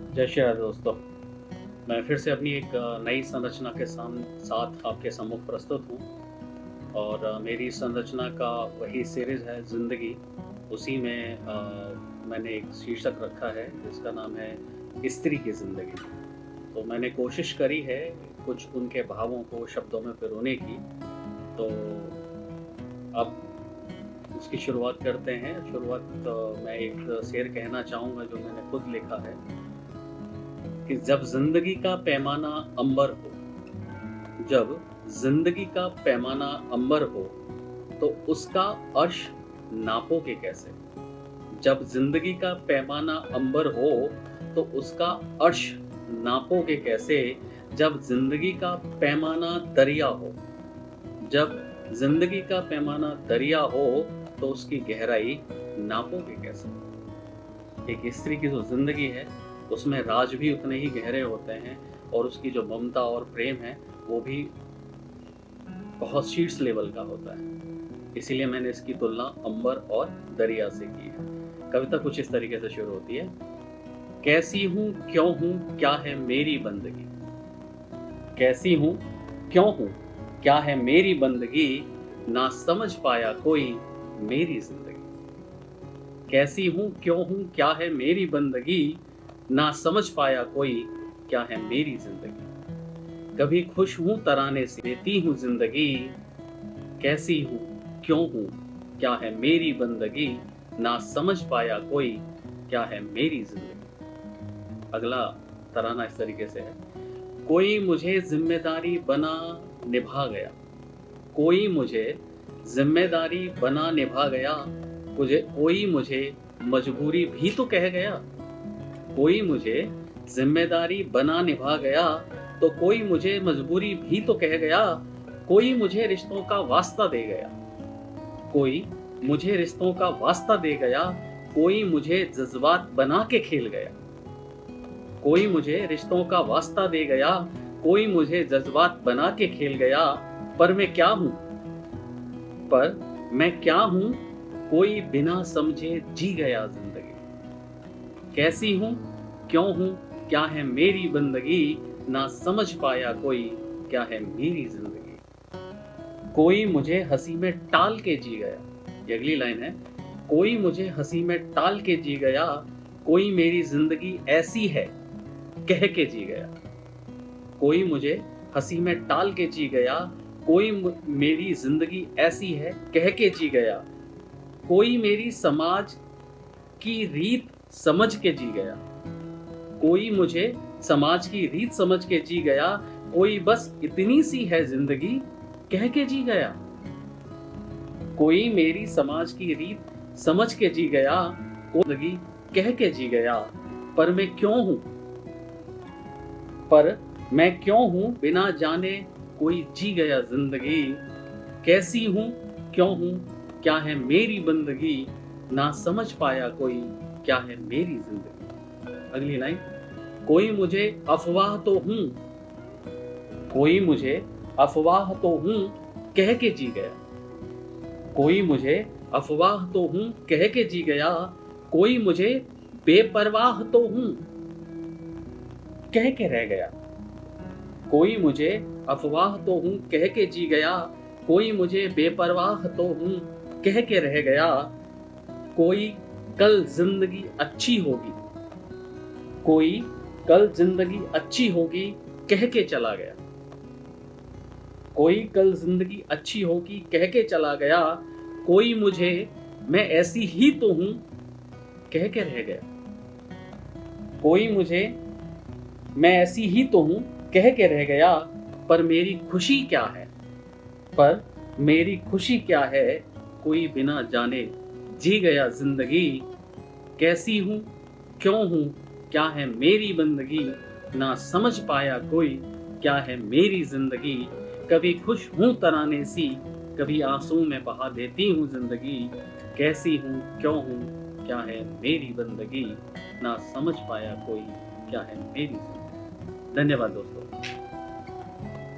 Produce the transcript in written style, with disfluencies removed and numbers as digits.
जय श्री राधे दोस्तों। मैं फिर से अपनी एक नई संरचना के साथ आपके सम्मुख प्रस्तुत हूँ। और मेरी संरचना का वही सीरीज़ है ज़िंदगी। उसी में मैंने एक शीर्षक रखा है जिसका नाम है स्त्री की ज़िंदगी। तो मैंने कोशिश करी है कुछ उनके भावों को शब्दों में पिरोने की। तो अब उसकी शुरुआत करते हैं। मैं एक शेर कहना चाहूँगा जो मैंने खुद लिखा है कि जब ज़िंदगी का पैमाना अंबर हो, जब ज़िंदगी का पैमाना अंबर हो, तो उसका अर्श नापोगे कैसे? जब ज़िंदगी का पैमाना अंबर हो, तो उसका अर्श नापोगे कैसे? जब ज़िंदगी का पैमाना दरिया हो, जब ज़िंदगी का पैमाना दरिया हो, तो उसकी गहराई नापोगे कैसे? एक स्त्री की जो ज़िंदगी है, उसमें राज भी उतने ही गहरे होते हैं और उसकी जो ममता और प्रेम है, वो भी बहुत शीर्ष लेवल का होता है। इसीलिए मैंने इसकी तुलना अंबर और दरिया से की है। कविता कुछ इस तरीके से शुरू होती है। कैसी हूँ, क्यों हूँ, क्या है मेरी बंदगी? कैसी हूँ, क्यों हूँ, क्या है मेरी बंदगी? ना समझ पाया कोई मेरी जिंदगी। कैसी हूँ, क्यों हूँ, क्या है मेरी बंदगी? ना समझ पाया कोई क्या है मेरी जिंदगी। कभी खुश हूँ तराने से देती हूँ जिंदगी। कैसी हूँ, क्यों हूँ, क्या है मेरी बंदगी? ना समझ पाया कोई क्या है मेरी जिंदगी। अगला तराना इस तरीके से है। कोई मुझे जिम्मेदारी बना निभा गया, कोई मुझे जिम्मेदारी बना निभा गया, कोई मुझे मजबूरी भी तो कह गया। कोई मुझे जिम्मेदारी बना निभा गया, तो कोई मुझे मजबूरी भी तो कह गया। कोई मुझे रिश्तों का वास्ता दे गया, कोई मुझे रिश्तों का वास्ता दे गया। कोई मुझे जज्बात बना के खेल गया, कोई मुझे रिश्तों का वास्ता दे गया। कोई मुझे जज्बात बना के खेल गया। पर मैं क्या हूँ, पर मैं क्या हूँ, कोई बिना समझे जी गया जिंदगी। कैसी हूँ, क्यों हूँ, क्या है मेरी बंदगी? ना समझ पाया कोई क्या है मेरी जिंदगी। कोई मुझे हंसी में टाल के जी गया, ये अगली लाइन है। कोई मुझे हंसी में टाल के जी गया, कोई मेरी जिंदगी ऐसी है कह के जी गया। कोई मुझे हंसी में टाल के जी गया, कोई मेरी जिंदगी ऐसी है कह के जी गया। कोई मेरी समाज की रीत समझ के जी गया, कोई मुझे समाज की रीत समझ के जी गया। कोई बस इतनी सी है जिंदगी कह के जी गया। कोई मेरी समाज की रीत समझ के जी गया, कोई जिंदगी कह के जी गया। पर मैं क्यों हूं, पर मैं क्यों हूं बिना जाने कोई जी गया जिंदगी। कैसी हूं, क्यों हूं, क्या है मेरी बंदगी? ना समझ पाया कोई क्या है मेरी जिंदगी। अगली लाइन। कोई मुझे अफवाह तो हूं, कोई मुझे अफवाह तो हूं कह के जी गया। कोई मुझे अफवाह तो हूं कह के जी गया। कोई मुझे बेपरवाह तो हूं कह के रह गया। कोई मुझे अफवाह तो हूं कह के जी गया। कोई मुझे बेपरवाह तो हूं कह के रह गया। कोई कल जिंदगी अच्छी होगी, कोई कल जिंदगी अच्छी होगी कह के चला गया। कोई कल जिंदगी अच्छी होगी कह के चला गया। कोई मुझे मैं ऐसी ही तो हूं कह के रह गया। कोई मुझे मैं ऐसी ही तो हूं कह के रह गया। पर मेरी खुशी क्या है, पर मेरी खुशी क्या है, कोई बिना जाने जी गया जिंदगी। कैसी हूँ, क्यों हूँ, क्या है मेरी बंदगी? ना समझ पाया कोई क्या है मेरी जिंदगी। कभी खुश हूँ तराने सी, कभी आंसू में बहा देती हूँ जिंदगी। कैसी हूँ, क्यों हूँ, क्या है मेरी बंदगी? ना समझ पाया कोई क्या है मेरी जिंदगी। धन्यवाद दोस्तों।